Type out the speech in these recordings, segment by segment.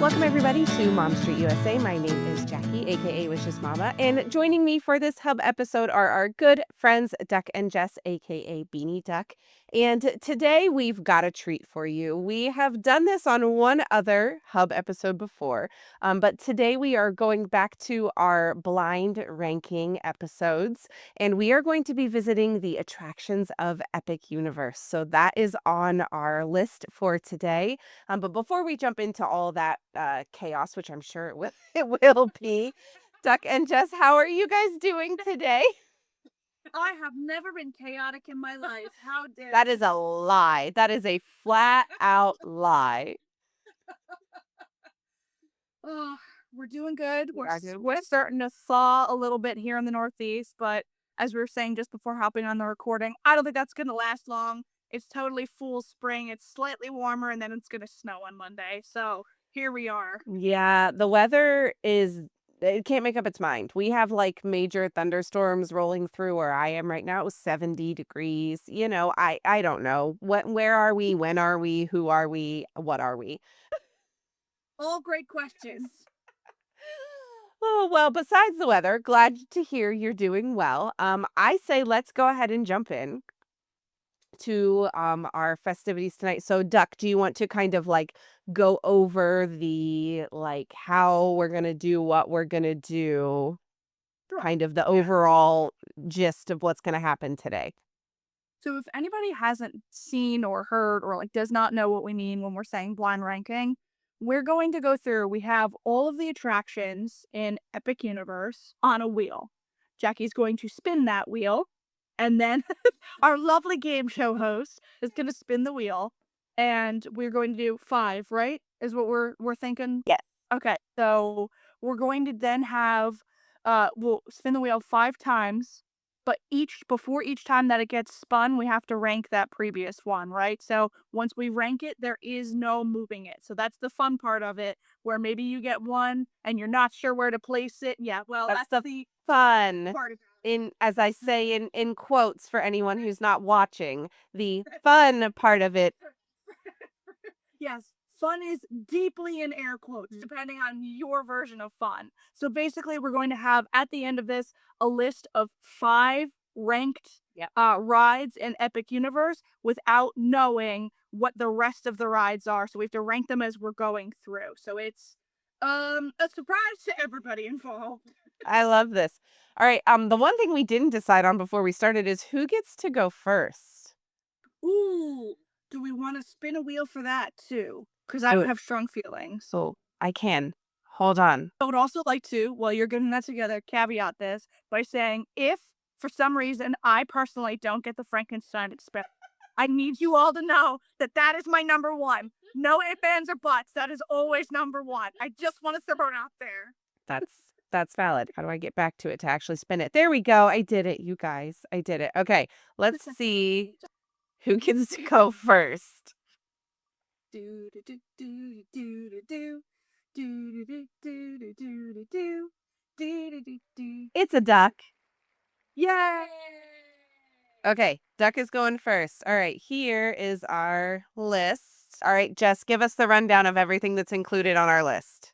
Welcome everybody to Mom Street USA. My name is Jackie, aka Wishes Mama, and joining me for this hub episode are our good friends Duck and Jess, aka Beanie Duck. And today we've got a treat for you. We have done this on one other hub episode before, but today we are going back to our blind ranking episodes, and we are going to be visiting the attractions of Epic Universe. So that is on our list for today. But before we jump into all that chaos, which I'm sure it will, it will be, Duck and Jess, how are you guys doing today? I have never been chaotic in my life. How dare That you? is a lie. That is a flat out lie. Oh, we're doing good. We are doing We're good. starting to thaw a little bit here in the Northeast, but as we were saying just before hopping on the recording, I don't think that's going to last long. It's totally full spring. It's slightly warmer, and then it's going to snow on Monday. So here we are. Yeah, the weather is, it can't make up its mind. We have like major thunderstorms rolling through where I am right now. It was 70 degrees. I don't know. Where are we? When are we? Who are we? What are we? All great questions. Oh, well, besides the weather, glad to hear you're doing well. I say let's go ahead and jump in to our festivities tonight. So, Duck, do you want to kind of like go over the like how we're gonna do what we're gonna do, Sure. kind of the Yeah. overall gist of what's gonna happen today? So if anybody hasn't seen or heard or like does not know what we mean when we're saying blind ranking, we're going to go through. We have all of the attractions in Epic Universe on a wheel. Jackie's going to spin that wheel, and then our lovely game show host is going to spin the wheel, and we're going to do five. Right? Is what we're thinking. Yes. Okay, so we're going to then have we'll spin the wheel five times, but before each time that it gets spun, we have to rank that previous one, right? So once we rank it, there is no moving it. So that's the fun part of it, where maybe you get one and you're not sure where to place it. Yeah, well, That's that's the the fun. part of In as I say in quotes for anyone who's not watching, the fun part of it. it. Yes, fun is deeply in air quotes, depending on your version of fun. So basically, we're going to have at the end of this a list of five ranked Yep. rides in Epic Universe without knowing what the rest of the rides are. So we have to rank them as we're going through. So it's a surprise to everybody involved. I love this. All right, the one thing we didn't decide on before we started is who gets to go first? Ooh, do we want to spin a wheel for that too? Because I I would have strong feelings. so I can. Hold on. I would also like to, while you're getting that together, caveat this by saying if for some reason I personally don't get the Frankenstein experiment, I need you all to know that that is my number one. No ifs, ands, or buts. That is always number one. I just want to throw it out there. That's that's valid. How do I get back to it to actually spin it? There we go. I did it, you guys. I did it. Okay, let's see who gets to go first. Do do do do do do do do do do do do do do do do do. It's a duck. Yay! Okay, duck is going first. All right, here is our list. All right, Jess, give us the rundown of everything that's included on our list.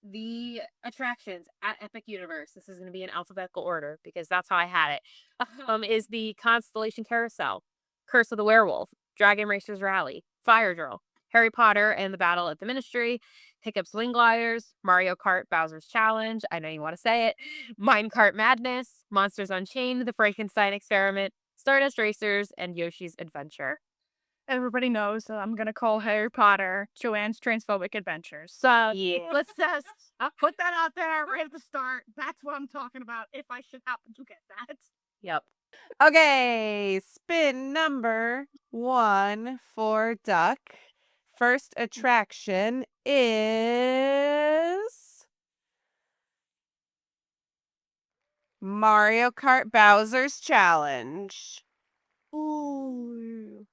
The attractions at Epic Universe, this is going to be in alphabetical order because that's how I had it, is the Constellation Carousel, Curse of the Werewolf, Dragon Racers Rally, Fire Drill, Harry Potter and the Battle at the Ministry, Hiccup Sling Gliders, Mario Kart Bowser's Challenge, I know you want to say it, Minecart Madness, Monsters Unchained, The Frankenstein Experiment, Stardust Racers, and Yoshi's Adventure. Everybody knows that I'm gonna call Harry Potter Joanne's Transphobic Adventures. So Yeah. let's just put that out there right at the start. That's what I'm talking about if I should happen to get that. Yep. Okay, spin number one for duck. First attraction is Mario Kart Bowser's Challenge. Ooh.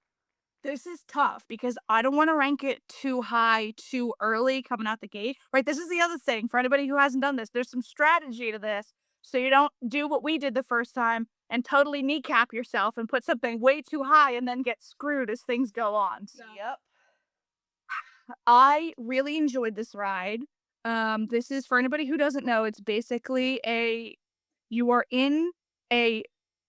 This is tough because I don't want to rank it too high too early coming out the gate. Right? This is the other thing for anybody who hasn't done this. There's some strategy to this. So you don't do what we did the first time and totally kneecap yourself and put something way too high and then get screwed as things go on. So Yep. I really enjoyed this ride. This is for anybody who doesn't know, it's basically you are in a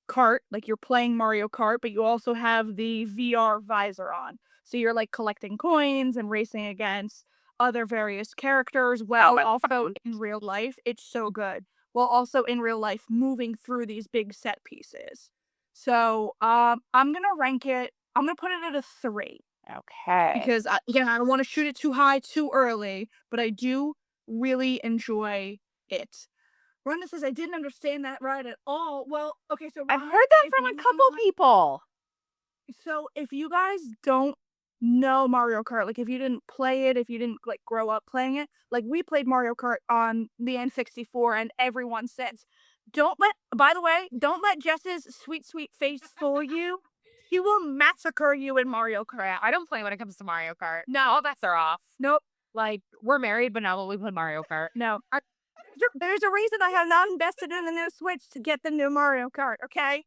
cart, like you're playing Mario Kart, but you also have the VR visor on. So you're like collecting coins and racing against other various characters. Well, also in real life, it's so good. Well, also in real life, moving through these big set pieces. So I'm gonna rank it. I'm gonna put it at a 3 Okay. because again, I don't want to shoot it too high too early, but I do really enjoy it. Rhonda says I didn't understand that ride at all. Well, okay, so I've Rhonda, heard that if from a you couple people. so if you guys don't know Mario Kart, like if you didn't play it, if you didn't like grow up playing it, like we played Mario Kart on the N64 and everyone says, don't let, by the way, don't let Jess's sweet, sweet face fool you. He will massacre you in Mario Kart. Yeah, I don't play when it comes to Mario Kart. No. All bets are off. Nope. Like, we're married, but now we play Mario Kart. No. There's a reason I have not invested in the new Switch to get the new Mario Kart, okay?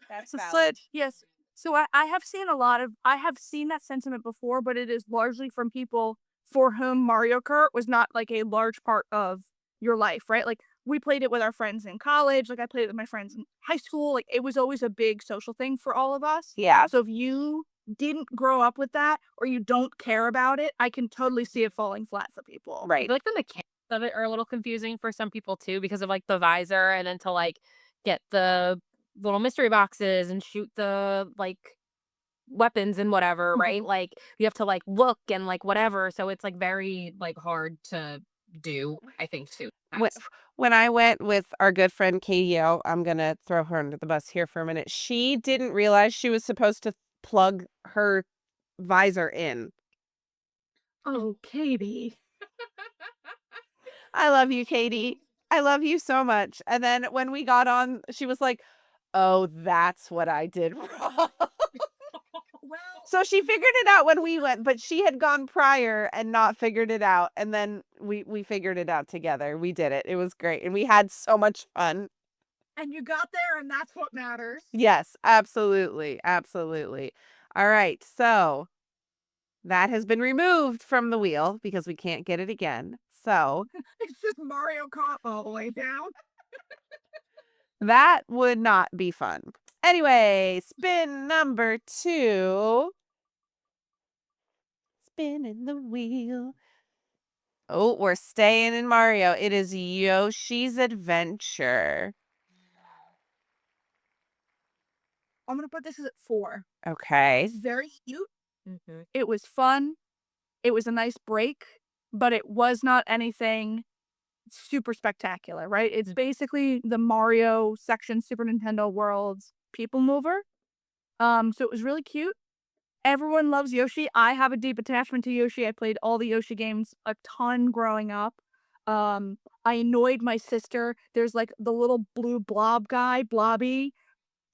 That's So valid. yes. So I have seen I have seen that sentiment before, but it is largely from people for whom Mario Kart was not like a large part of your life, right? Like we played it with our friends in college, like I played it with my friends in high school, like it was always a big social thing for all of us. Yeah. So if you didn't grow up with that or you don't care about it, I can totally see it falling flat for people. I Right. feel like the mechanics of it are a little confusing for some people too, because of like the visor and then to like get the little mystery boxes and shoot the like weapons and whatever, right? Like you have to like look and like whatever. So it's like very like hard to do, I think too. When, when I went with our good friend Katie O, I'm going to throw her under the bus here for a minute. She didn't realize she was supposed to plug her visor in. Oh, Katie. I love you, Katie. I love you so much. And then when we got on, she was like, "Oh, that's what I did wrong." Well, So she figured it out when we went, but she had gone prior and not figured it out. And then we figured it out together. We did it. It was great. And we had so much fun. and you got there, and that's what matters. Yes, absolutely. Absolutely. All right. So that has been removed from the wheel because we can't get it again. So It's just Mario Kart all the way down. that would not be fun. Anyway, spin number 2. Spinning the wheel. Oh, we're staying in Mario. It is Yoshi's Adventure. I'm gonna put this as at 4. Okay. It's very cute. Mm-hmm. It was fun. It was a nice break, but it was not anything super spectacular, right? It's basically the Mario section Super Nintendo World's People Mover. So it was really cute. Everyone loves Yoshi. I have a deep attachment to Yoshi. I played all the Yoshi games a ton growing up. I annoyed my sister. There's like the little blue blob guy, Blobby.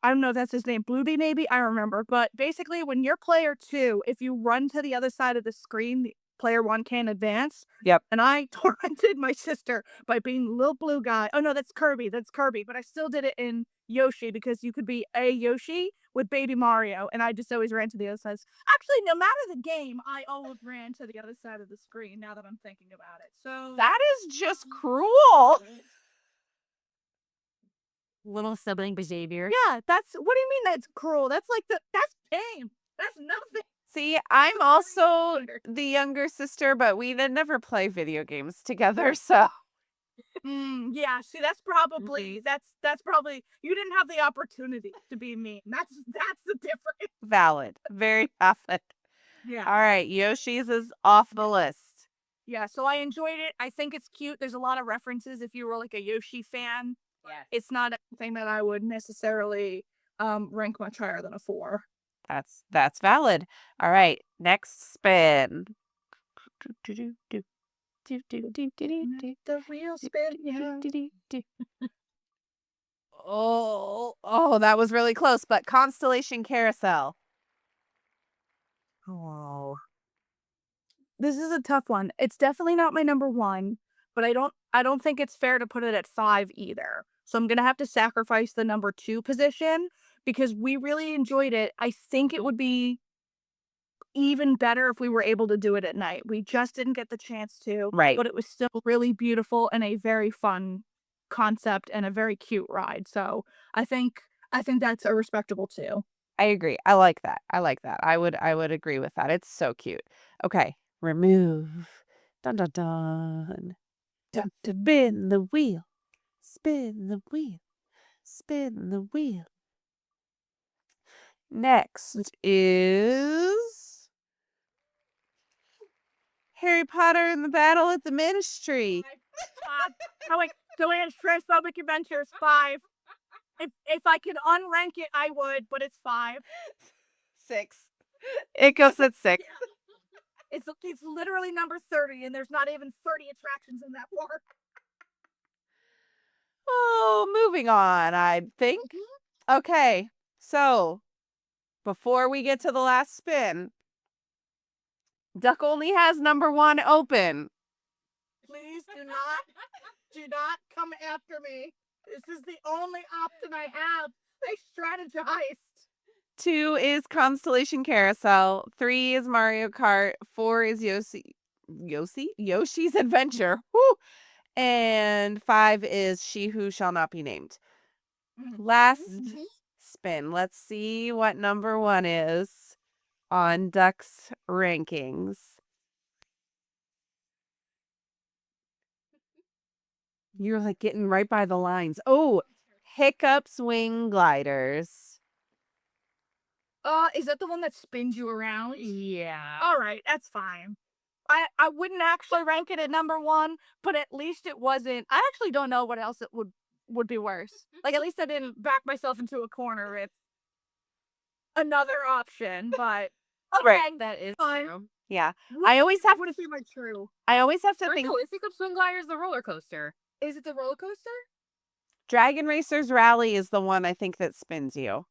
I don't know if that's his name, Blueby maybe, I don't remember. But basically, when you're player 2, if you run to the other side of the screen, the player 1 can't advance. Yep. And I tormented my sister by being the little blue guy. Oh no, that's Kirby. That's Kirby. But I still did it in Yoshi because you could be a Yoshi with Baby Mario, and I just always ran to the other side. Actually, no matter the game, I always ran to the other side of the screen. Now that I'm thinking about it, so That is just cruel. Little sibling behavior. yeah, that's what do you mean that's cruel? That's like that's tame. That's nothing. See, I'm also the younger sister, but we did never play video games together, so Yeah, see, that's probably that's probably you didn't have the opportunity to be mean. That's the difference. valid. Very valid. Yeah. All right, Yoshi's is off the list. Yeah, so I enjoyed it. I think it's cute. There's a lot of references if you were like a Yoshi fan. Yes. It's not anything that I would necessarily rank much higher than a 4. That's valid. All right, next spin. The real spin. Oh, that was really close, but Constellation Carousel. Oh. This is a tough one. It's definitely not my number 1, but I don't think it's fair to put it at 5 either. So I'm going to have to sacrifice the number 2 position because we really enjoyed it. I think it would be even better if we were able to do it at night. We just didn't get the chance to, Right. but it was still really beautiful and a very fun concept and a very cute ride. So I think that's a respectable 2. I agree. I like that. I like that. I would agree with that. It's so cute. Okay. Remove. Dun dun dun. Dun, spin the wheel. Spin the wheel. Spin the wheel. Next is Harry Potter and the Battle at the Ministry. Oh wait, Joanne's Transphobic Adventures 5. If I could unrank it, I would, but it's 5. 6. It goes at 6. It's literally number 30, and there's not even 30 attractions in that park. Oh, moving on, I think. Okay, so before we get to the last spin, Duck only has number 1 open. Please do not come after me. This is the only option I have. They strategized. 2 is Constellation Carousel. 3 is Mario Kart. 4 is Yoshi's Adventure. Woo! And 5 is She Who Shall Not Be Named. Last spin. Let's see what number 1 is on Duck's rankings. You're like getting right by the lines. Oh, Hiccups Wing Gliders. Is that the one that spins you around? Yeah. All right, that's fine. I wouldn't actually rank it at number 1, but at least it wasn't. I actually don't know what else it would be worse. Like, at least I didn't back myself into a corner with another option, but okay. Right. That is Fine. true. Yeah. I always have to see my true. I always have to Or think no, is Hiccup Swing Gliders the roller coaster? Is it the roller coaster? Dragon Racers Rally is the one I think that spins you.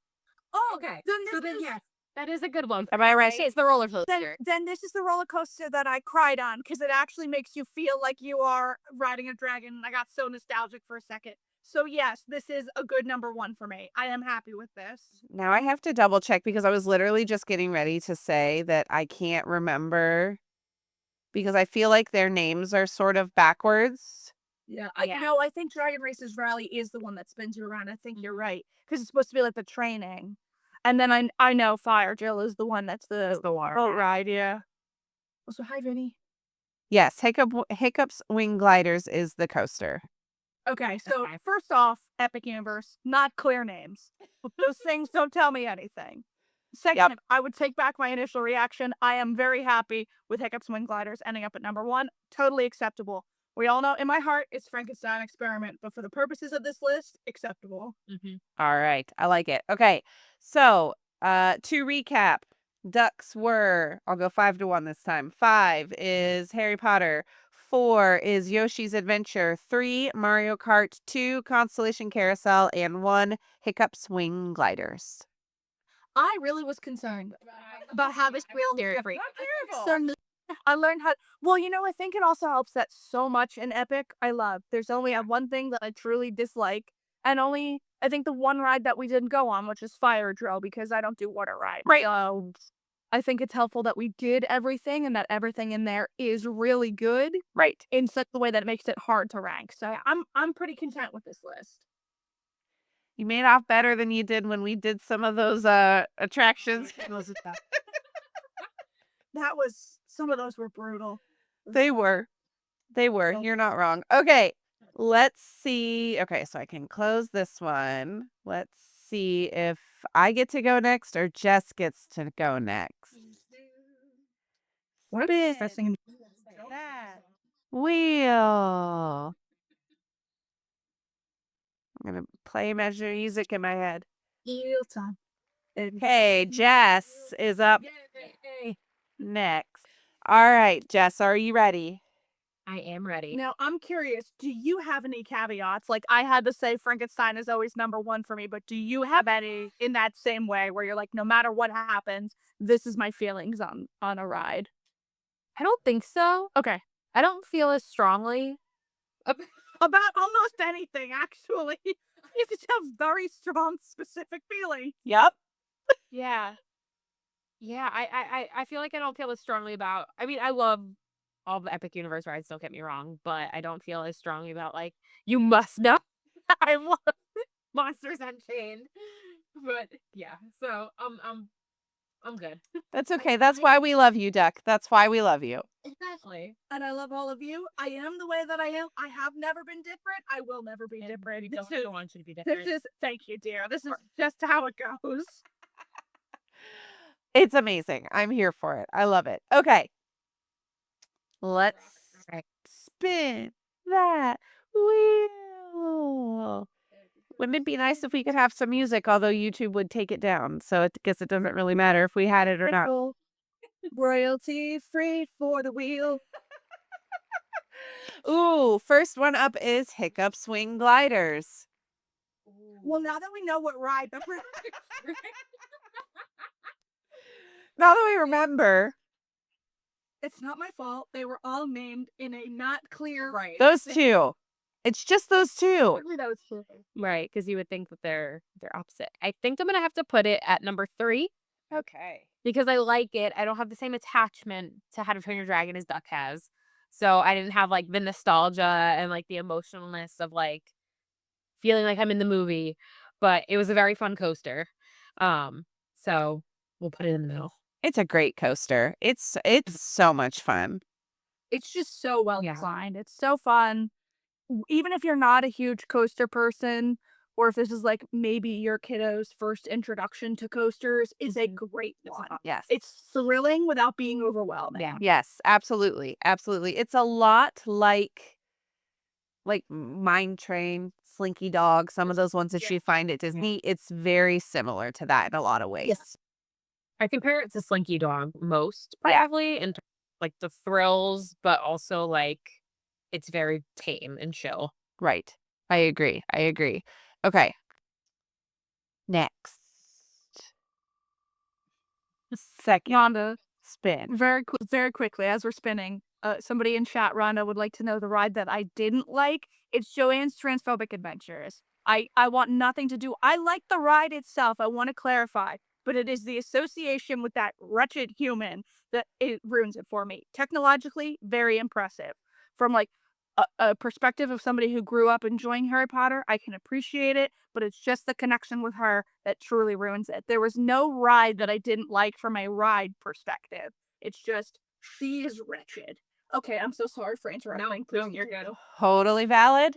Oh, Okay. Then yes. That is a good one. Am I right? It's the roller coaster. Then this is the roller coaster that I cried on because it actually makes you feel like you are riding a dragon. I got so nostalgic for a second. So yes, this is a good number 1 for me. I am happy with this. Now I have to double check because I was literally just getting ready to say that I can't remember because I feel like their names are sort of backwards. Yeah. Yeah. No, I think Dragon Racers Rally is the one that spins you around. I think you're right because it's supposed to be like the training. And then I know Fire Drill is the one that's the water boat ride, yeah. Also, hi, Vinny. Yes, Hiccups Wing Gliders is the coaster. Okay, so Okay. first off, Epic Universe, not clear names. Those things don't tell me anything. Second, I would take back my initial reaction. I am very happy with Hiccups Wing Gliders ending up at number 1. Totally acceptable. We all know in my heart it's Frankenstein Experiment, but for the purposes of this list, acceptable. All right. I like it. Okay. So, to recap, Ducks were, I'll go 5-1 this time. 5 is Harry Potter. 4 is Yoshi's Adventure. 3, Mario Kart. 2, Constellation Carousel. And 1, Hiccups Wing Gliders. I really was concerned about how this feels different. Not So I learned how. Well, I think it also helps that so much in Epic I love. There's only one thing that I truly dislike, and only I think the one ride that we didn't go on, which is Fire Drill, because I don't do water rides. Right. So I think it's helpful that we did everything and that everything in there is really good Right. in such a way that it makes it hard to rank. So I'm pretty content with this list. You made off better than you did when we did some of those attractions. That was some of those were brutal. They were. You're not wrong. Okay. Let's see. Okay, so I can close this one. Let's see if I get to go next or Jess gets to go next. What Spin interesting. that wheel. I'm going to play imaginary music in my head. Time. Okay, Jess is up next. All right, Jess, are you ready? I am ready. Now, I'm curious, do you have any caveats? Like, I had to say Frankenstein is always number 1 for me, but do you have any in that same way where you're like, no matter what happens, this is my feelings on a ride? I don't think so. Okay. I don't feel as strongly. About almost anything, actually. You just have very strong, specific feeling. Yep. Yeah. Yeah, I feel like I don't feel as strongly about. I mean, I love all the Epic Universe rides. Don't get me wrong, but I don't feel as strongly about like you must know. I love Monsters Unchained, but yeah. So I'm good. That's okay. That's why we love you, Duck. That's why we love you. Exactly. And I love all of you. I am the way that I am. I have never been different. I will never be different. We This don't, is, don't want you to be this different. is, thank you, dear. This is just how it goes. It's amazing. I'm here for it. I love it. Okay. Let's Okay. spin that wheel. Wouldn't it be nice if we could have some music, although YouTube would take it down. So I guess it doesn't really matter if we had it or not. Royalty free for the wheel. Ooh, first one up is Hiccup Swing Gliders. Well, now that we know what ride, Now that we remember, it's not my fault. They were all named in a not clear right. those two. It's just those two. Those two. Right, because you would think that they're opposite. I think I'm gonna have to put it at number 3 Okay. because I like it. I don't have the same attachment to How to Train Your Dragon as Duck has, so I didn't have like the nostalgia and like the emotionalness of like feeling like I'm in the movie. But it was a very fun coaster. So we'll put it in the middle. It's a great coaster. It's so much fun. It's just so well Yeah. designed. It's so fun. Even if you're not a huge coaster person, or if this is like maybe your kiddo's first introduction to coasters, is a great one. Yes. It's thrilling without being overwhelming. Yeah. Yes, absolutely. Absolutely. It's a lot like Mine Train, Slinky Dog, some of those ones that you find at Disney. It's very similar to that in a lot of ways. Yes. I compare it to Slinky Dog most probably in terms of, like the thrills, but also like it's very tame and chill. Right. I agree. I agree. Okay. Next. Second Rhonda, spin. very quickly as we're spinning, somebody in chat, Rhonda, would like to know the ride that I didn't like. It's Joanne's Transphobic Adventures. I want nothing to do. I like the ride itself. I want to clarify, but it is the association with that wretched human that it ruins it for me. Technologically, very impressive. From like a perspective of somebody who grew up enjoying Harry Potter, I can appreciate it, but it's just the connection with her that truly ruins it. There was no ride that I didn't like from a ride perspective. It's just she is wretched. Okay, I'm so sorry for interrupting. No, you're good. Totally valid.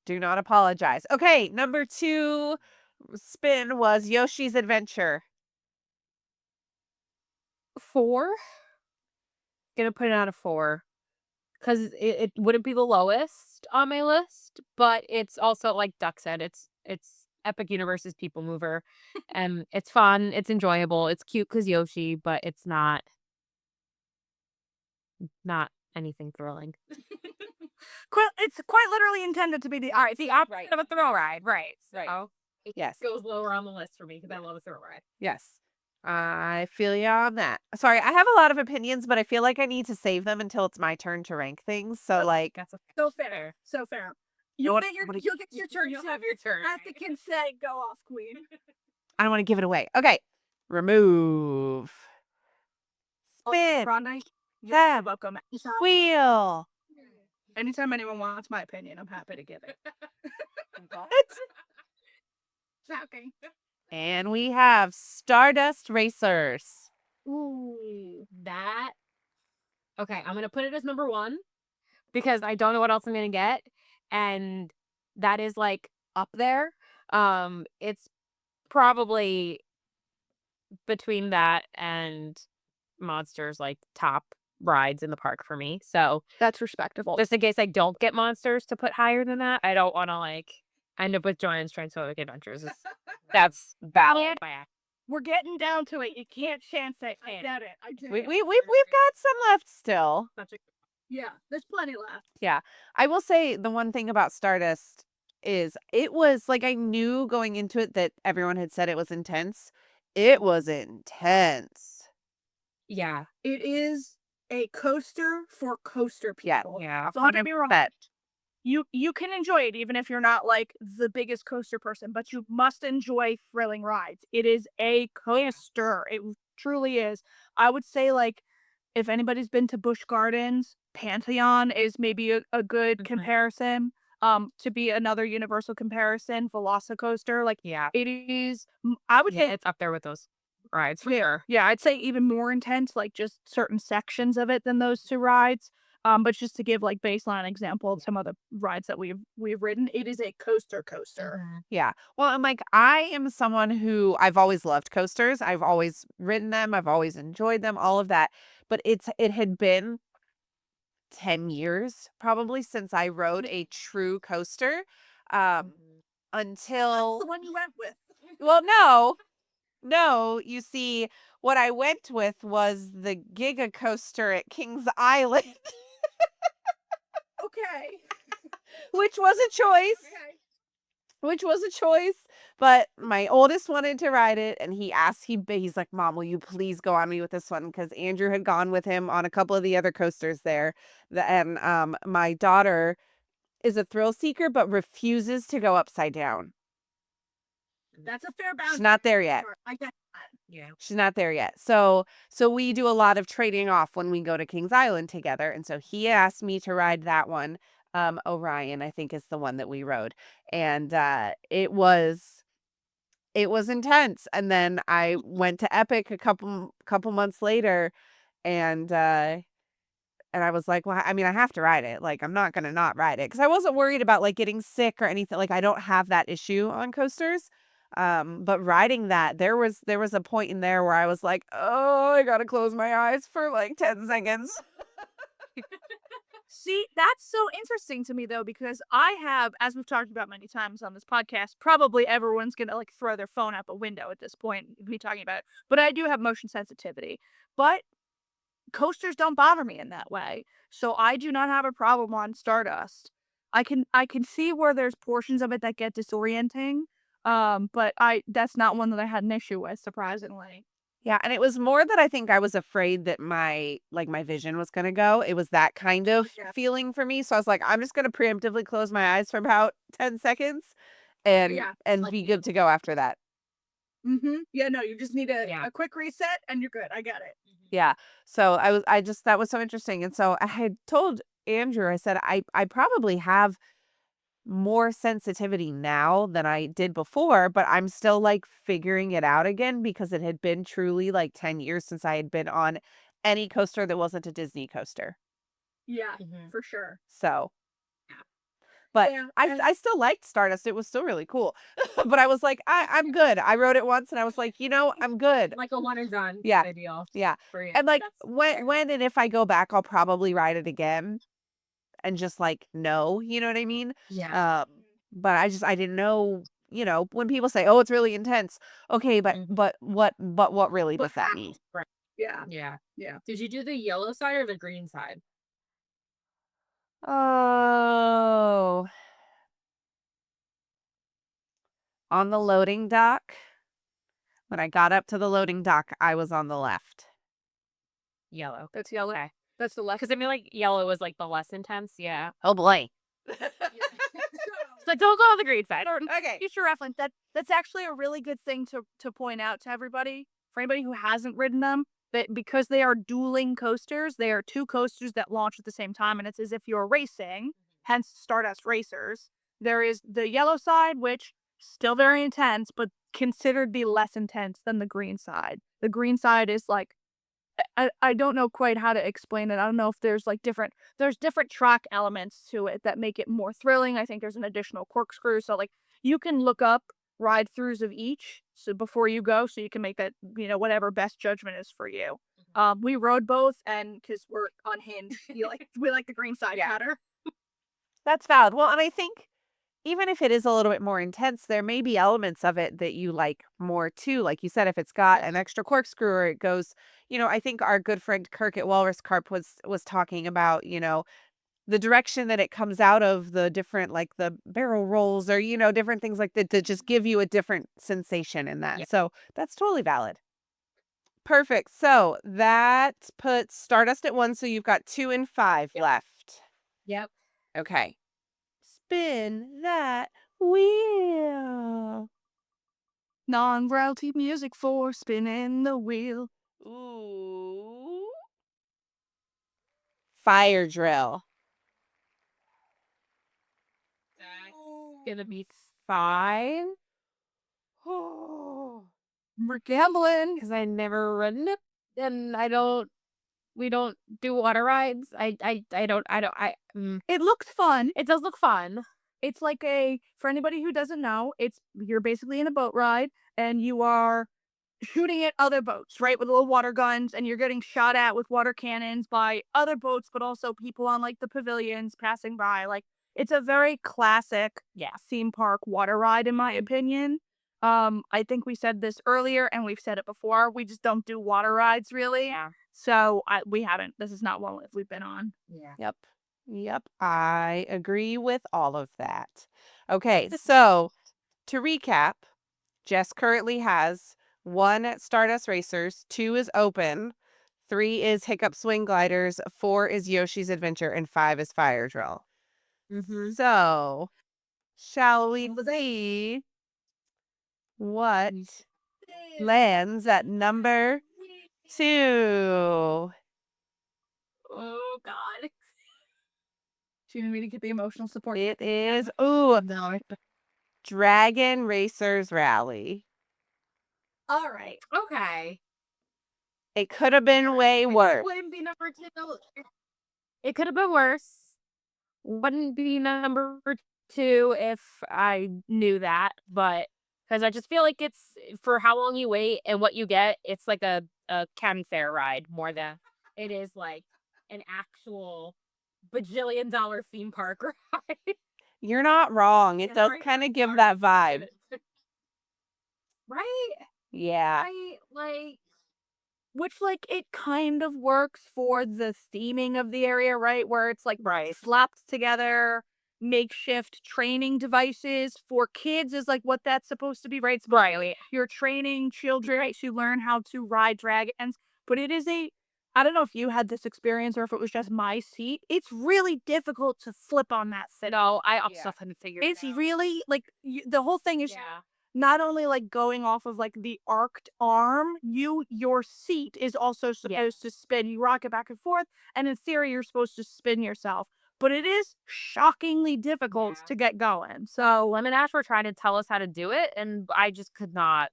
Do not apologize. Okay, number 2 spin was Yoshi's Adventure. 4. Gonna put it out of 4 because it wouldn't be the lowest on my list, but it's also like Duck said, it's Epic Universe's people mover, and it's fun, it's enjoyable, it's cute because Yoshi, but it's not anything thrilling. It's quite literally intended to be the All right, the opposite Right. of a thrill ride, right? Right. So it Yes. goes lower on the list for me because I love a thrill ride. Yes. I feel you on that. Sorry, I have a lot of opinions, but I feel like I need to save them until it's my turn to rank things. So like That's so fair. So fair. know what- You'll get your turn. You'll have your turn. At the consent, go off, queen. I don't want to give it away. Okay. Remove. Spin. Rhonda, Yeah. you're welcome. Wheel. Anytime anyone wants my opinion, I'm happy to give it. Shocking. And we have Stardust Racers. Ooh, that. Okay, I'm gonna put it as number 1 because I don't know what else I'm gonna get, and that is like up there. It's probably between that and Monsters, like top rides in the park for me. So That's respectable. just in case I don't get Monsters to put higher than that, I don't want to like end up with Joanne's Transphobic Adventures. That's valid. We're getting down to it. You can't chance it. I get it. I get We've it. got some left still. Yeah, there's plenty left. I will say the one thing about Stardust is it was like I knew going into it that everyone had said it was intense. It was intense. Yeah, It is a coaster for coaster Yeah. people. yeah. Don't get me wrong. 100%. You can enjoy it even if you're not like the biggest coaster person, but you must enjoy thrilling rides. It is a coaster. truly is. I would say, like, if anybody's been to Busch Gardens, Pantheon is maybe a good Mhm. comparison. To be another universal comparison, Velocicoaster, like, Yeah. it is, I would Yeah, say, it's up there with those rides for yeah, sure. yeah, I'd say even more intense, like just certain sections of it than those two rides. But just to give like baseline example of some of the rides that we've ridden, it is a coaster. Mhm. Yeah. Well, and like I am someone who I've always loved coasters. I've always ridden them. I've always enjoyed them, all of that. But it had been 10 years probably since I rode a true coaster. Um Mhm. until The one you went with. well, no. No, you see, what I went with was the Giga Coaster at Kings Island, Okay. which was a choice. Okay. Which was a choice, but my oldest wanted to ride it, and he's like, "Mom, will you please go on me with this one?" Because Andrew had gone with him on a couple of the other coasters there. And my daughter is a thrill seeker, but refuses to go upside down. That's a fair She's boundary. not there yet. Sure, I get Yeah. She's not there yet. So we do a lot of trading off when we go to Kings Island together. And so he asked me to ride that one. Orion, I think, is the one that we rode. And it was intense. And then I went to Epic a couple months later, and I was like, well, I mean, I have to ride it. Like, I'm not gonna not ride it because I wasn't worried about like getting sick or anything. Like, I don't have that issue on coasters. But riding that, there was a point in there where I was like, oh, I gotta close my eyes for like 10 seconds. See, that's so interesting to me though, because I have, as we've talked about many times on this podcast, probably everyone's gonna like throw their phone out the window at this point, be talking about it. But I do have motion sensitivity. But coasters don't bother me in that way. So I do not have a problem on Stardust. I can see where there's portions of it that get disorienting. But I that's not one that I had an issue with, surprisingly. Yeah, and it was more that I think I was afraid that my vision was gonna go. It was that kind of Yeah. feeling for me. So I was like, I'm just gonna preemptively close my eyes for about 10 seconds and Yeah. and Like be you. good to go after that. Yeah, no, you just need Yeah. a quick reset and you're good. I get it. Mhm. Yeah. So I just that was so interesting. And so I had told Andrew, I said, I probably have more sensitivity now than I did before, but I'm still like figuring it out again because it had been truly like 10 years since I had been on any coaster that wasn't a Disney coaster. Yeah, Mhm. for sure. So, Yeah. but Yeah, I and I still liked Stardust. It was still really cool. But I was like, I'm good. I rode it once and I was like, I'm good. Like a one and done Yeah. ideal Yeah. for you. And like That's fair. when and if I go back, I'll probably ride it again and just like know, you know what I mean? Yeah. Um, but I didn't know, when people say, "Oh, it's really intense." Okay, but Mhm. what really but does that how? mean? Right. Yeah, Yeah. yeah. Did you do the yellow side or the green side? Oh, on the loading dock. When I got up to the loading dock, I was on the left. Yellow. That's yellow. Okay. That's the left. Because I mean, like yellow was like the less intense. Yeah. Oh boy. So don't go on the green side. Okay. Future reference. That's actually a really good thing to point out to everybody. For anybody who hasn't ridden them, that because they are dueling coasters, they are two coasters that launch at the same time, and it's as if you're racing. Hence, Stardust Racers. There is the yellow side, which still very intense, but considered be less intense than the green side. The green side is like I don't know quite how to explain it. I don't know if there's like different track elements to it that make it more thrilling. I think there's an additional corkscrew. So like you can look up ride throughs of each so before you go so you can make that, whatever best judgment is for you. We rode both and because we're unhinged, we like the green side Yeah. better. That's valid. Well, and I think even if it is a little bit more intense, there may be elements of it that you like more too. Like you said, if it's got an extra corkscrew or it goes, I think our good friend Kirk at Walrus Carp was talking about, the direction that it comes out of the different like the barrel rolls or, different things like that just give you a different sensation in Yeah. that. So that's totally valid. Perfect. So that puts Stardust at 1. So you've got 2 and 5 left. Yep. Okay. Spin that wheel. Non-royalty music for spinning the wheel. Ooh. Fire drill. That's gonna be 5. We're gambling. Because I never ridden it, and we don't do water rides. It looks fun. It does look fun. It's like for anybody who doesn't know, you're basically in a boat ride and you are shooting at other boats, right? With little water guns, and you're getting shot at with water cannons by other boats, but also people on like the pavilions passing by. Like, it's a very classic theme park water ride, in my opinion. I think we said this earlier and we've said it before. We just don't do water rides really. Yeah. So we haven't. This is not one we've been on. Yeah. Yep. I agree with all of that. Okay, so to recap, Jess currently has 1 Stardust Racers, 2 is Open, 3 is Hiccup Swing Gliders, 4 is Yoshi's Adventure, and 5 is Fire Drill. So, shall we see what lands at number 2? Oh God. Do you need me to get the emotional support? It is No. Dragon Racers Rally. All right. Okay. It could have been way worse. Wouldn't be number 2. It could have been worse. Wouldn't be number 2 if I knew that, but because I just feel like it's for how long you wait and what you get, it's like a county fair ride more than it is like an actual bajillion-dollar theme park ride. You're not wrong. It Yeah, does right. kind of give that vibe. Right? Yeah. Right? Like, Which, like, it kind of works for the theming of the area, right? Where it's like slapped together makeshift training devices for kids is like what that's supposed to be, right? It's right. you're training children to learn how to ride dragons, but it is I don't know if you had this experience or if it was just my seat. It's really difficult to flip on that seat. No, I also couldn't figure it It's out. really like the whole thing is Yeah. not only like going off of like the arced arm, your seat is also supposed to spin. You rock it back and forth, and in theory, you're supposed to spin yourself. But it is shockingly difficult to get going. So Lemon Ash were trying to tell us how to do it, and I just could not,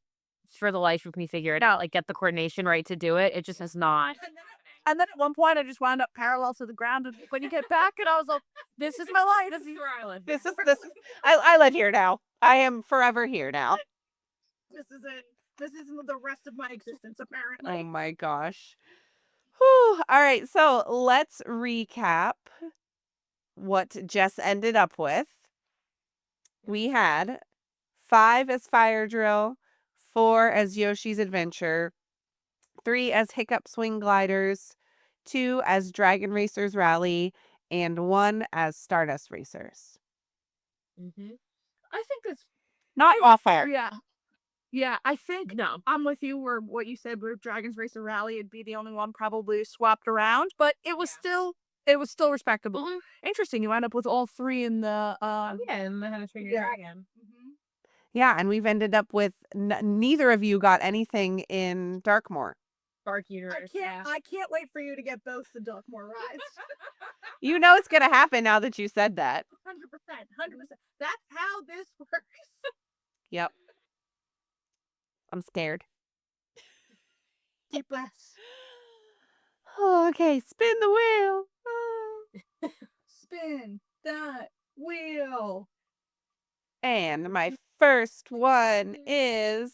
for the life of me, figure it out. Like, get the coordination right to do it. It just is not. and then at one point, I just wound up parallel to the ground. And when you get back, and I was like, "This is my life. This is where I live. This. I live here now. I am forever here now. This is it. This is the rest of my existence, apparently." Oh my gosh. Whew. All right, so let's recap what Jess ended up with. We had 5 as Fire Drill, 4 as Yoshi's Adventure, 3 as Hiccup Swing Gliders, 2 as Dragon Racers Rally, and 1 as Stardust Racers. I think it's Not all fair. yeah. I think No. I'm with you. Where what you said, where Dragons Racer Rally would be the only one probably swapped around, but it was still respectable. Interesting. You end up with all 3 in the Yeah, and then how to train your dragon. Yeah, and we've ended up with neither of you got anything in Darkmoor. Dark Universe. I can't wait for you to get both the Darkmoor rides. You know it's going to happen now that you said that. 100%. That's how this works. Yep. I'm scared. Deep breaths. Oh, okay, spin the wheel. Spin that wheel. And my first one is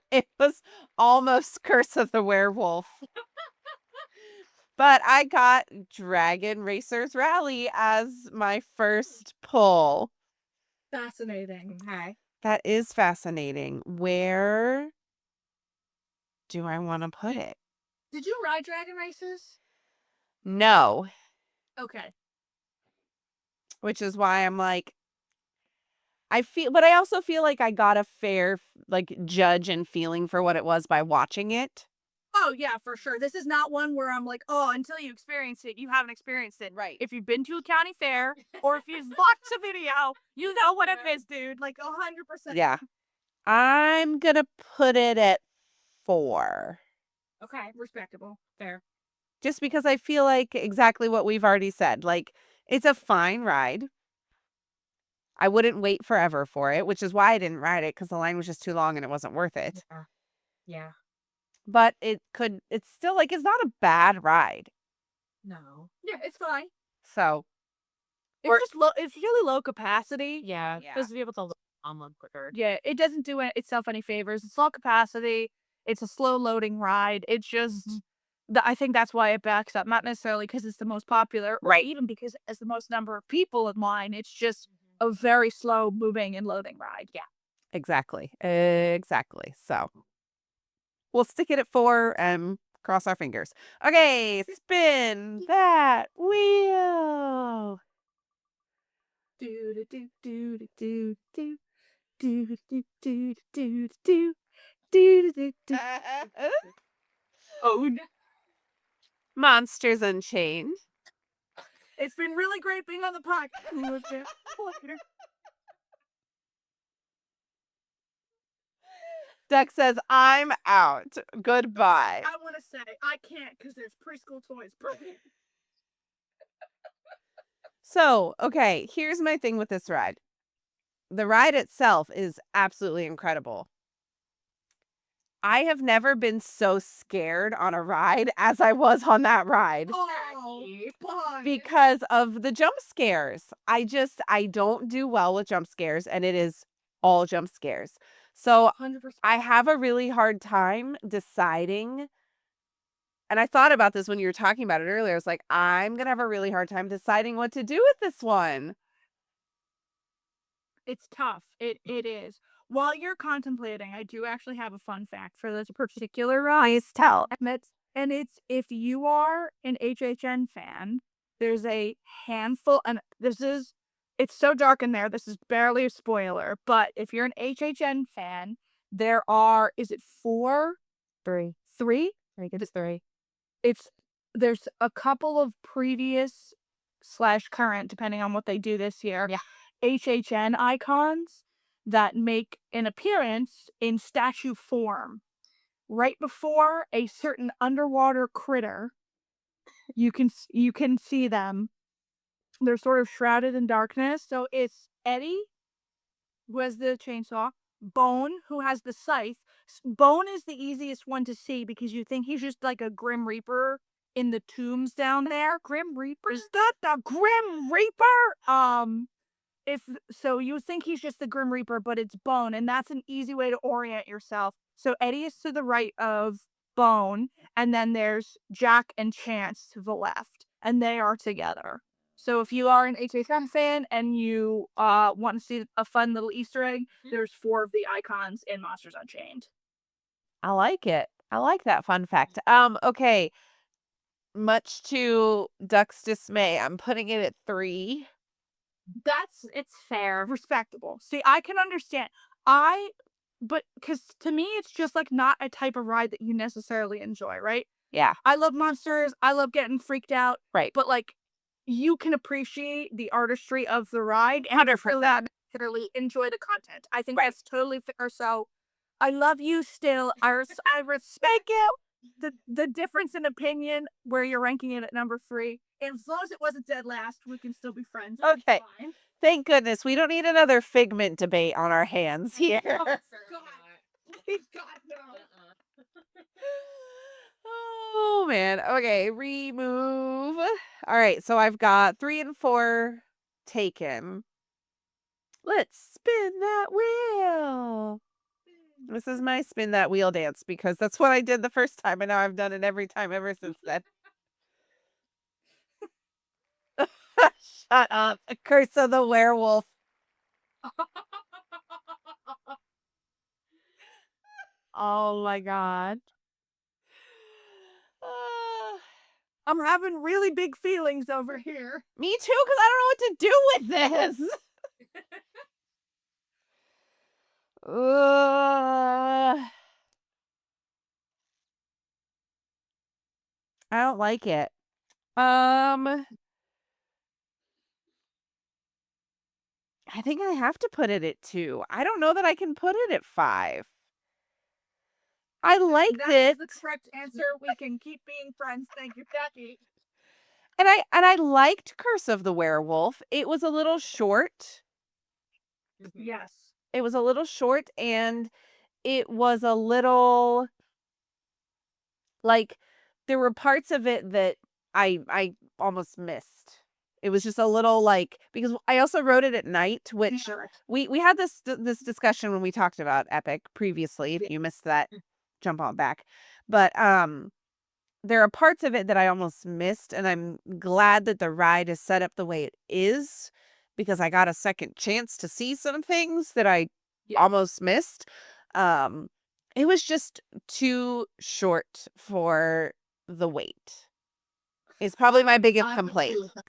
it was almost Curse of the Werewolf. But I got Dragon Racers Rally as my first pull. Fascinating. Okay. That is fascinating. Where do I want to put it? Did you ride Dragon Races? No, Okay. which is why I'm like, but I also feel like I got a fair like judge and feeling for what it was by watching it. Oh, yeah, for sure. This is not one where I'm like, oh, until you experience it, you haven't experienced it. Right. If you've been to a county fair or if you've watched a video, you know what it is, dude. Like 100%. Yeah. I'm gonna put it at 4. Okay. Respectable. Fair. Just because I feel like exactly what we've already said. Like, it's a fine ride. I wouldn't wait forever for it, which is why I didn't ride it because the line was just too long and it wasn't worth it. Yeah. Yeah. But it's still like, it's not a bad ride. No. Yeah, it's fine. So, It's Or- just low. It's really low capacity. Yeah. Yeah. Just to be able to look on them quicker. Yeah, it doesn't do itself any favors. It's low capacity. It's a slow loading ride. It's just, I think that's why it backs up. Not necessarily because it's the most popular, or Right. even because it's the most number of people in line. It's just Mhm. a very slow moving and loading ride. Yeah. exactly. Exactly. So, we'll stick it at 4 and cross our fingers. Okay, spin that wheel. Do do do do do do do do do do do do do do do. Oh, Monsters Unchained. it's been really great being on the podcast. Duck says, I'm out. Goodbye. I want to say I can't because there's preschool toys. So, okay, here's my thing with this ride. The ride itself is absolutely incredible. I have never been so scared on a ride as I was on that ride Oh, bye. because of the jump scares. I don't do well with jump scares, and it is all jump scares. So 100%. I have a really hard time deciding. And I thought about this when you were talking about it earlier. I was like, I'm going to have a really hard time deciding what to do with this one. It's tough. It is. While you're contemplating, I do actually have a fun fact for this particular ride. Tell. And it's if you are an HHN fan, there's a handful, and it's so dark in there. This is barely a spoiler, but if you're an HHN fan, there are, is it 4? 3. 3? I think it's 3. It's, there's a couple of previous slash current, depending on what they do this year. Yeah. HHN icons that make an appearance in statue form. Right before a certain underwater critter, you can see them. They're sort of shrouded in darkness. So it's Eddie, who has the chainsaw, Bone, who has the scythe. Bone is the easiest one to see because you think he's just like a Grim Reaper in the tombs down there. Grim Reaper? Is that the Grim Reaper? If so, you think he's just the Grim Reaper, but it's Bone, and that's an easy way to orient yourself. So Eddie is to the right of Bone, and then there's Jack and Chance to the left, and they are together. So if you are an HHN fan and you want to see a fun little Easter egg, there's 4 of the icons in Monsters Unchained. I like it. I like that fun fact. Okay. Much to Duck's dismay, I'm putting it at 3. It's fair. Respectable. See, I can understand. But because to me, it's just like not a type of ride that you necessarily enjoy, right? Yeah. I love monsters. I love getting freaked out. Right. But like, you can appreciate the artistry of the ride and literally enjoy the content. I think Right. that's totally fair. So, I love you still. I respect you. The difference in opinion where you're ranking it at number 3. And as long as it wasn't dead last, we can still be friends. It's Okay. fine. Thank goodness. We don't need another Figment debate on our hands here. Oh, God. Please, God, no. Oh, man. Okay. Remove. All right. So I've got 3 and 4 taken. Let's spin that wheel. This is my spin that wheel dance because that's what I did the first time, and now I've done it every time ever since then. Shut up. A Curse of the Werewolf. Oh my God. Ah, I'm having really big feelings over here. me too, because I don't know what to do with this. I don't like it. I think I have to put it at 2. I don't know that I can put it at 5. I liked That it. is the correct answer. We can keep being friends. Thank you, Jackie. And I liked Curse of the Werewolf. It was a little short. Yes. It was a little short and it was a little like there were parts of it that I almost missed. It was just a little like because I also wrote it at night, which Sure. we had this discussion when we talked about Epic previously. If you missed that, jump on back. But there are parts of it that I almost missed, and I'm glad that the ride is set up the way it is because I got a second chance to see some things that I Yeah. almost missed. Um, it was just too short for the wait. It's probably my biggest I complaint. agree with that.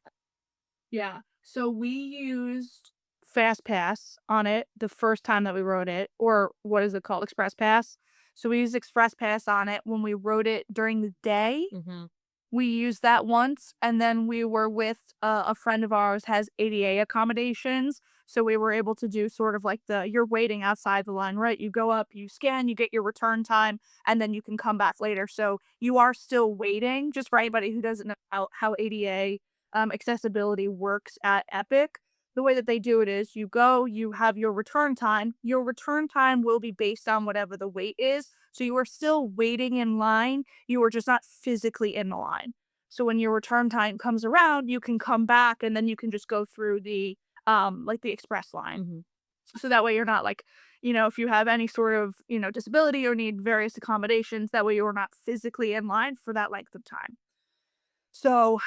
Yeah. So we used Fast Pass on it the first time that we wrote it, or what is it called? Express Pass. So we used Express Pass on it when we wrote it during the day. Mm-hmm. We used that once, and then we were with a friend of ours has ADA accommodations, so we were able to do sort of like the you're waiting outside the line, right? You go up, you scan, you get your return time, and then you can come back later. So you are still waiting. Just for anybody who doesn't know how ADA accessibility works at Epic, the way that they do it is you go, you have your return time. Your return time will be based on whatever the wait is. So you are still waiting in line, you are just not physically in the line. So when your return time comes around, you can come back and then you can just go through the like the express line. Mm-hmm. So that way you're not like, if you have any sort of, disability or need various accommodations, that way you're not physically in line for that length of time. So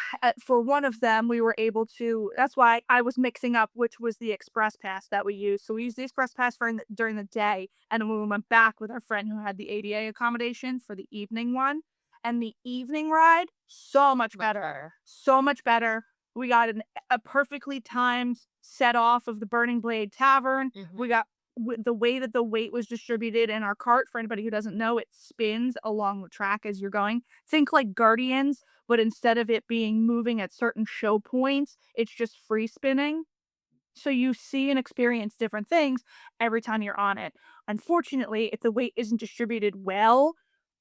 for one of them, we were able to. That's why I was mixing up which was the express pass that we used. So we used the express pass during the day, and then we went back with our friend who had the ADA accommodation for the evening one. And the evening ride, so much better, so much better. We got a perfectly timed set off of the Burning Blade Tavern. Mhm. We got the way that the weight was distributed in our cart. For anybody who doesn't know, it spins along the track as you're going. Think like Guardians, but instead of it being moving at certain show points, it's just free spinning. So you see and experience different things every time you're on it. Unfortunately, if the weight isn't distributed well,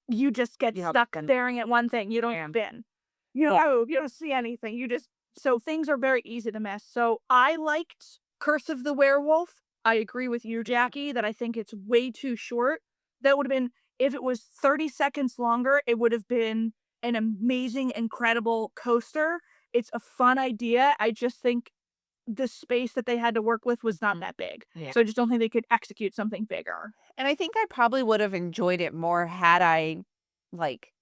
you just get Yep, stuck and staring at one thing. You don't Yeah. spin. You don't see anything. So things are very easy to miss. So I liked Curse of the Werewolf. I agree with you, Jackie, that I think it's way too short. That would have been if it was 30 seconds longer, it would have been an amazing, incredible coaster. It's a fun idea. I just think the space that they had to work with was not that big. Yeah. So I just don't think they could execute something bigger. And I think I probably would have enjoyed it more had I like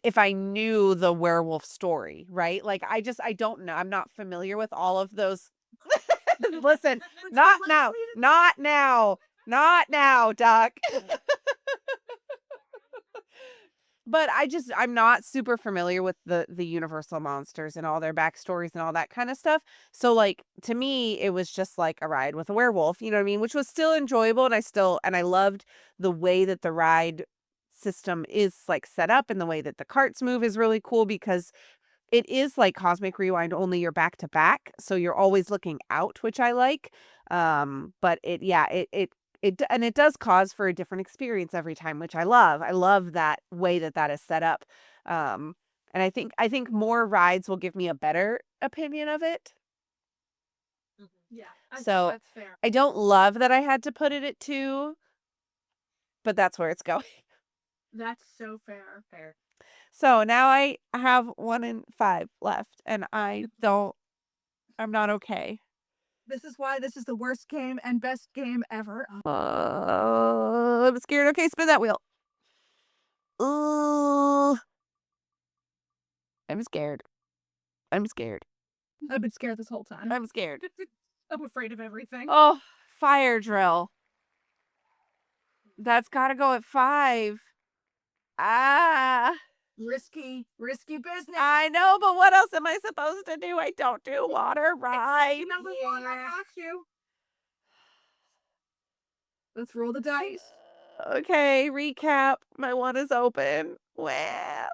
if I knew the werewolf story, right? Like I don't know. I'm not familiar with all of those. Listen, not now. Not now. Not now, Duck. But I'm not super familiar with the Universal monsters and all their backstories and all that kind of stuff. So like to me, it was just like a ride with a werewolf, you know what I mean? Which was still enjoyable and I loved the way that the ride system is like set up and the way that the carts move is really cool because it is like Cosmic Rewind, only you're back to back, so you're always looking out, which I like. But it does cause for a different experience every time, which I love. I love that way that that is set up. Um, and I think more rides will give me a better opinion of it. Yeah. So That's fair. I don't love that I had to put it at 2, but that's where it's going. That's so fair. Fair. So now I have 1 and 5 left, and I'm not okay. This is why this is the worst game and best game ever. I'm scared. Okay, spin that wheel. Oh, I'm scared. I'm scared. I've been scared this whole time. I'm scared. I'm afraid of everything. Oh, fire drill. That's got to go at 5. Ah, Risky business. I know, but what else am I supposed to do? I don't do water rides. Number one, I asked you. Let's roll the dice. Okay, recap. My 1 is open. Well,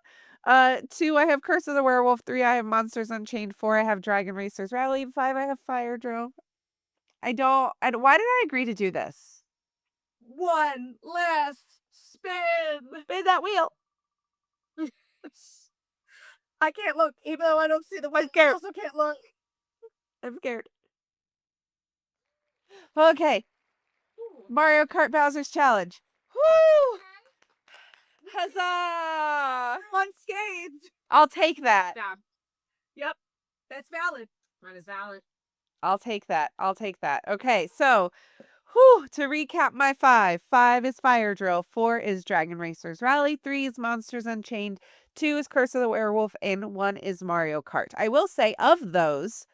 2, I have Curse of the Werewolf. 3, I have Monsters Unchained. 4, I have Dragon Racers Rally. 5, I have Fire Drill. Why did I agree to do this? One last Spin that wheel. I can't look, even though I don't see the white. I scared. also can't look. I'm scared. Okay. Mario Kart Bowser's Challenge. Woo! Huzzah! Unscathed. I'll take that. Yeah, Yep, that's valid. that is valid. I'll take that. I'll take that. Okay, so to recap my five is Fire Drill, 4 is Dragon Racers Rally, 3 is Monsters Unchained, 2 is Curse of the Werewolf, and 1 is Mario Kart. I will say of those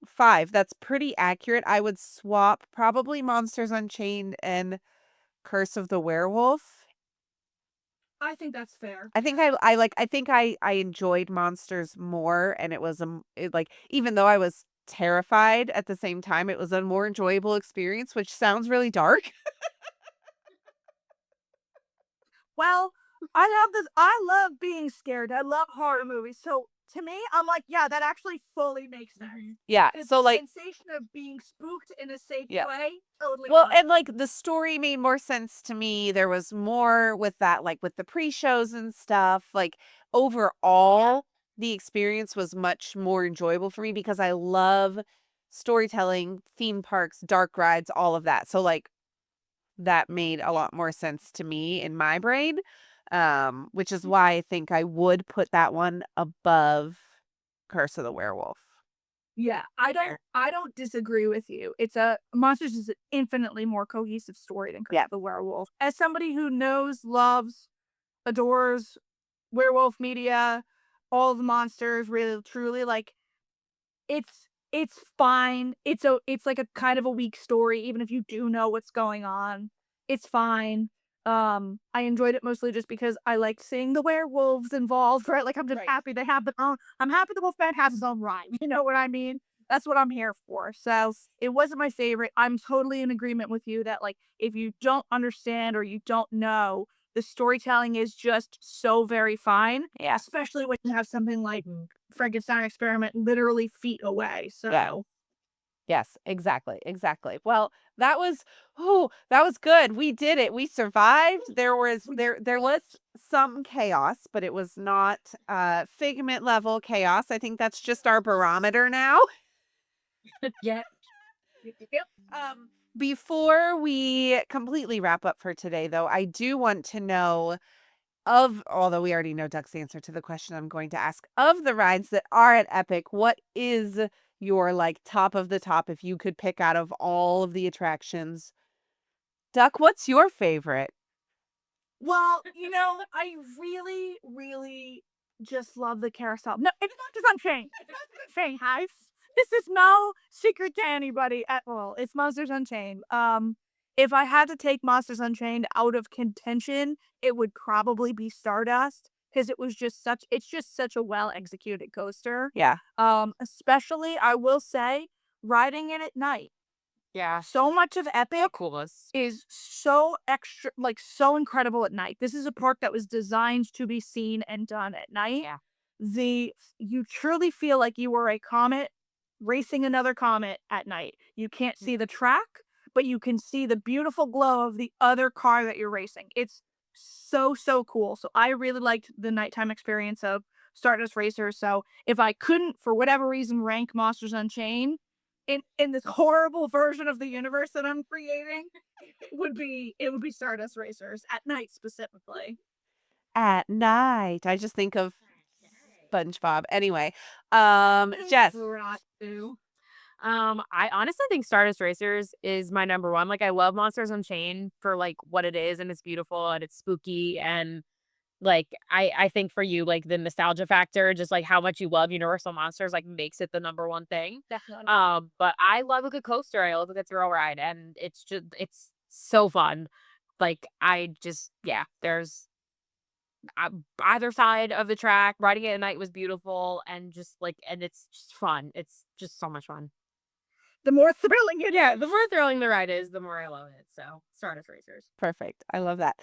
5, that's pretty accurate. I would swap probably Monsters Unchained and Curse of the Werewolf. I think that's fair. I think I enjoyed Monsters more, and it was even though I was terrified at the same time, it was a more enjoyable experience, which sounds really dark. Well, I love being scared. I love horror movies. So to me, I'm like, yeah, that actually fully makes sense. Yeah. It's So the like sensation of being spooked in a safe Yeah. way. Totally. well, fine. and like the story made more sense to me. There was more with that, like with the pre-shows and stuff. Like overall, the experience was much more enjoyable for me because I love storytelling, theme parks, dark rides, all of that. So like that made a lot more sense to me in my brain, which is why I think I would put that one above Curse of the Werewolf. Yeah, I don't disagree with you. It's a Monsters is an infinitely more cohesive story than Curse Yeah. of the Werewolf. As somebody who knows, loves, adores werewolf media, all the monsters, really truly, like it's fine. It's like a kind of a weak story, even if you do know what's going on. It's fine. I enjoyed it mostly just because I liked seeing the werewolves involved, right? Like I'm just Right. happy they have their own. I'm happy the Wolfman has his own rhyme. You know what I mean? That's what I'm here for. So it wasn't my favorite. I'm totally in agreement with you that like if you don't understand or you don't know, the storytelling is just so very fine. Yeah. Especially when you have something like Frankenstein Experiment literally feet away. So Yeah. Yes, exactly. Well, that was good. We did it. We survived. There was some chaos, but it was not Figment level chaos. I think that's just our barometer now. Yeah. Before we completely wrap up for today, though, I do want to know although we already know Duck's answer to the question I'm going to ask, of the rides that are at Epic, what is your like top of the top if you could pick out of all of the attractions? Duck, what's your favorite? Well, I really, really just love the carousel. No, it's not just Unchained. It's not Unchained, guys. This is no secret to anybody at all. It's Monsters Unchained. If I had to take Monsters Unchained out of contention, it would probably be Stardust because it's just such a well executed coaster. Yeah. Especially I will say, riding it at night. Yeah. So much of Epic Coolest. is so extra, like so incredible at night. This is a park that was designed to be seen and done at night. Yeah. You truly feel like you were a comet racing another comet at night. You can't see the track, but you can see the beautiful glow of the other car that you're racing. It's so cool. So I really liked the nighttime experience of Stardust Racer. So if I couldn't, for whatever reason, rank Monsters Unchained in this horrible version of the universe that I'm creating, it would be Stardust Racers at night specifically. At night. I just think of SpongeBob. Anyway, Jess. I honestly think Stardust Racers is my number one. Like I love Monsters Unchained for like what it is, and it's beautiful and it's spooky, and like I think for you, like the nostalgia factor, just like how much you love Universal Monsters, like makes it the number one thing. Definitely. But I love a good coaster. I love a good thrill ride, and it's so fun. Like there's either side of the track. Riding it at night was beautiful, and and it's just fun. It's just so much fun. The more thrilling it Yeah, the more thrilling the ride is, the more I love it. So Stardust Racers. Perfect. I love that.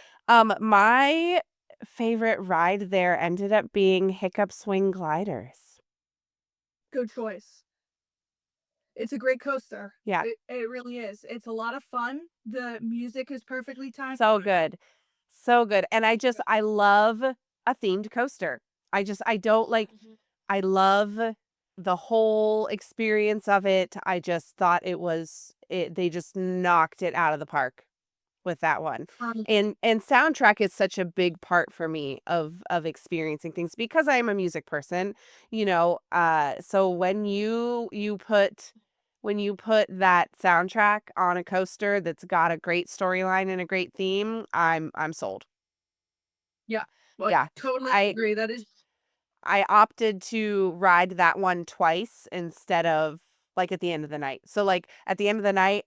My favorite ride there ended up being Hiccup Swing Gliders. Good choice. It's a great coaster. Yeah. It really is. It's a lot of fun. The music is perfectly timed. So good. So good. And I love a themed coaster. I don't like, I love the whole experience of it. I just thought they just knocked it out of the park with that one. And soundtrack is such a big part for me of experiencing things because I am a music person, so when you put that soundtrack on a coaster that's got a great storyline and a great theme, I'm sold. Yeah. Well, Yeah. totally I agree. That is I opted to ride that one twice instead of like at the end of the night. So like at the end of the night,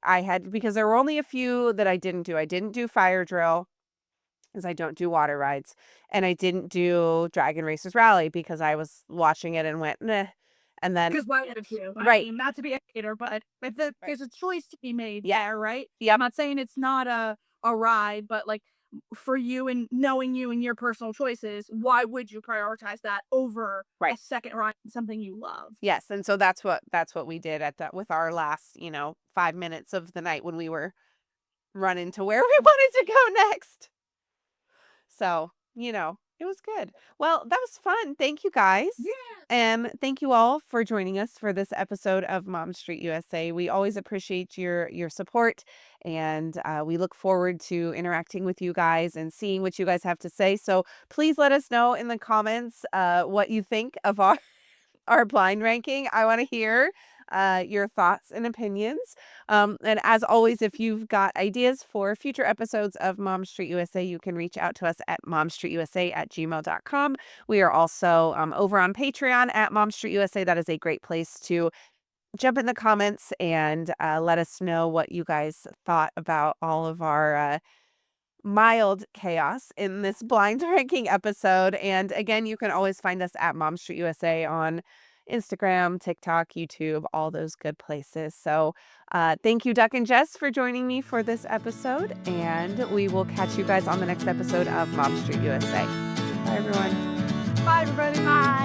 because there were only a few that I didn't do. I didn't do Fire Drill because I don't do water rides, and I didn't do Dragon Racers Rally because I was watching it and went, "Nah." And then because why would you? I right, mean, not to be a hater, but if right. there's a choice to be made Yeah. there, right? I'm Yep. not saying it's not a ride, but like for you and knowing you and your personal choices, why would you prioritize that over a Right. second ride, something you love? Yes, and so that's what we did at that with our last, 5 minutes of the night when we were running to where we wanted to go next. So, it was good. Well, that was fun. Thank you guys. Yeah. And thank you all for joining us for this episode of Mom Street USA. We always appreciate your support, and we look forward to interacting with you guys and seeing what you guys have to say. So please let us know in the comments what you think of our blind ranking. I want to hear your thoughts and opinions. And as always, if you've got ideas for future episodes of Mom Street USA, you can reach out to us at momstreetusa@gmail.com. We are also over on Patreon at Mom Street USA. That is a great place to jump in the comments and let us know what you guys thought about all of our mild chaos in this blind ranking episode. And again, you can always find us at Mom Street USA on Instagram, TikTok, YouTube, all those good places. So thank you, Duck and Jess, for joining me for this episode. And we will catch you guys on the next episode of Mom Street USA. Bye, everyone. Bye, everybody. Bye.